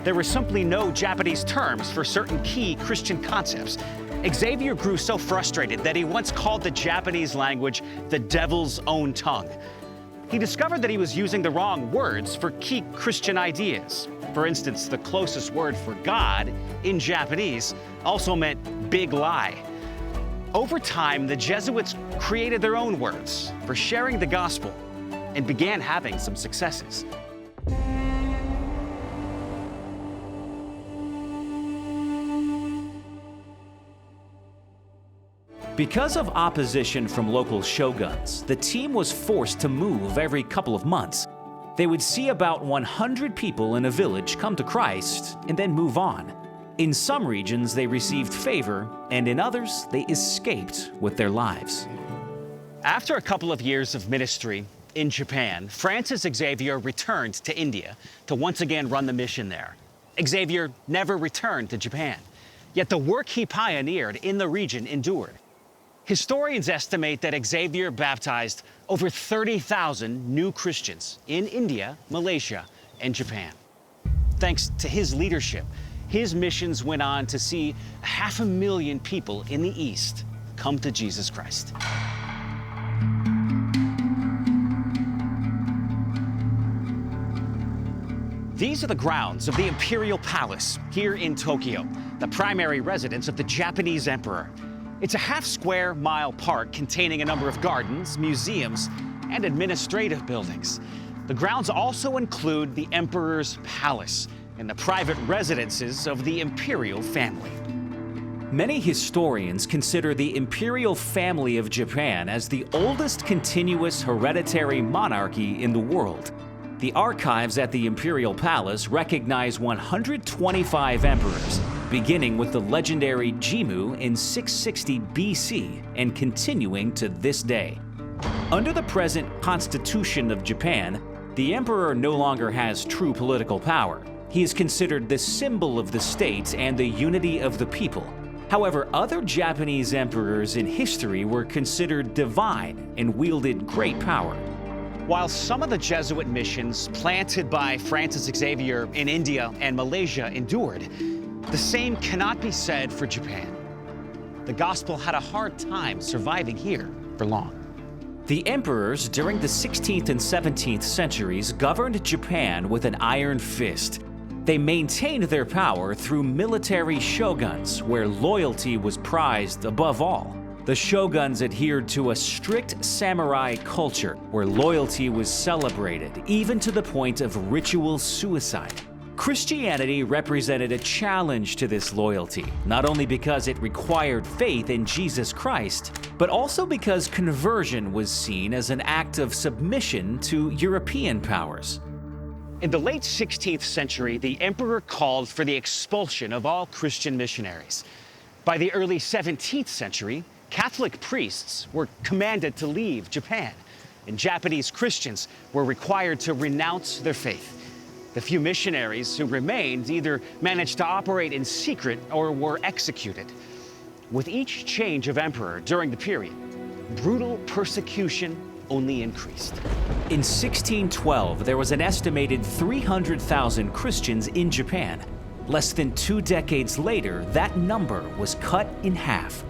there were simply no Japanese terms for certain key Christian concepts. Xavier grew so frustrated that he once called the Japanese language the devil's own tongue. He discovered that he was using the wrong words for key Christian ideas. For instance, the closest word for God in Japanese also meant big lie. Over time, the Jesuits created their own words for sharing the gospel and began having some successes. Because of opposition from local shoguns, the team was forced to move every couple of months. They would see about 100 people in a village come to Christ and then move on. In some regions, they received favor, and in others, they escaped with their lives. After a couple of years of ministry in Japan, Francis Xavier returned to India to once again run the mission there. Xavier never returned to Japan, yet the work he pioneered in the region endured. Historians estimate that Xavier baptized over 30,000 new Christians in India, Malaysia, and Japan. Thanks to his leadership, his missions went on to see 500,000 people in the East come to Jesus Christ. These are the grounds of the Imperial Palace here in Tokyo, the primary residence of the Japanese Emperor. It's a half-square mile park containing a number of gardens, museums, and administrative buildings. The grounds also include the Emperor's Palace and the private residences of the imperial family. Many historians consider the imperial family of Japan as the oldest continuous hereditary monarchy in the world. The archives at the Imperial Palace recognize 125 emperors, beginning with the legendary Jimmu in 660 BC and continuing to this day. Under the present Constitution of Japan, the emperor no longer has true political power. He is considered the symbol of the state and the unity of the people. However, other Japanese emperors in history were considered divine and wielded great power. While some of the Jesuit missions planted by Francis Xavier in India and Malaysia endured, the same cannot be said for Japan. The gospel had a hard time surviving here for long. The emperors during the 16th and 17th centuries governed Japan with an iron fist. They maintained their power through military shoguns, where loyalty was prized above all. The shoguns adhered to a strict samurai culture, where loyalty was celebrated, even to the point of ritual suicide. Christianity represented a challenge to this loyalty, not only because it required faith in Jesus Christ, but also because conversion was seen as an act of submission to European powers. In the late 16th century, the emperor called for the expulsion of all Christian missionaries. By the early 17th century, Catholic priests were commanded to leave Japan, and Japanese Christians were required to renounce their faith. The few missionaries who remained either managed to operate in secret or were executed. With each change of emperor during the period, brutal persecution only increased. In 1612, there was an estimated 300,000 Christians in Japan. Less than 2 decades later, that number was cut in half.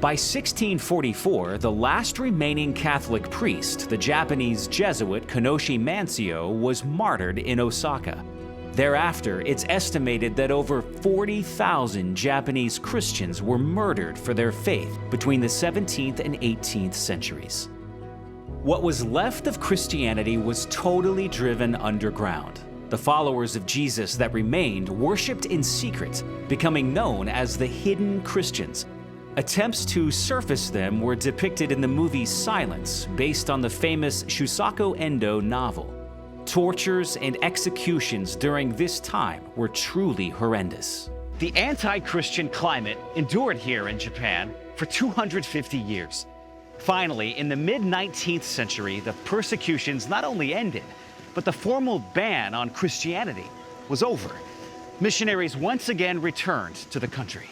By 1644, the last remaining Catholic priest, the Japanese Jesuit Kanoshi Mansio, was martyred in Osaka. Thereafter, it's estimated that over 40,000 Japanese Christians were murdered for their faith between the 17th and 18th centuries. What was left of Christianity was totally driven underground. The followers of Jesus that remained worshipped in secret, becoming known as the hidden Christians. Attempts to surface them were depicted in the movie Silence, based on the famous Shusaku Endo novel. Tortures and executions during this time were truly horrendous. The anti-Christian climate endured here in Japan for 250 years. Finally, in the mid-19th century, the persecutions not only ended, but the formal ban on Christianity was over. Missionaries once again returned to the country.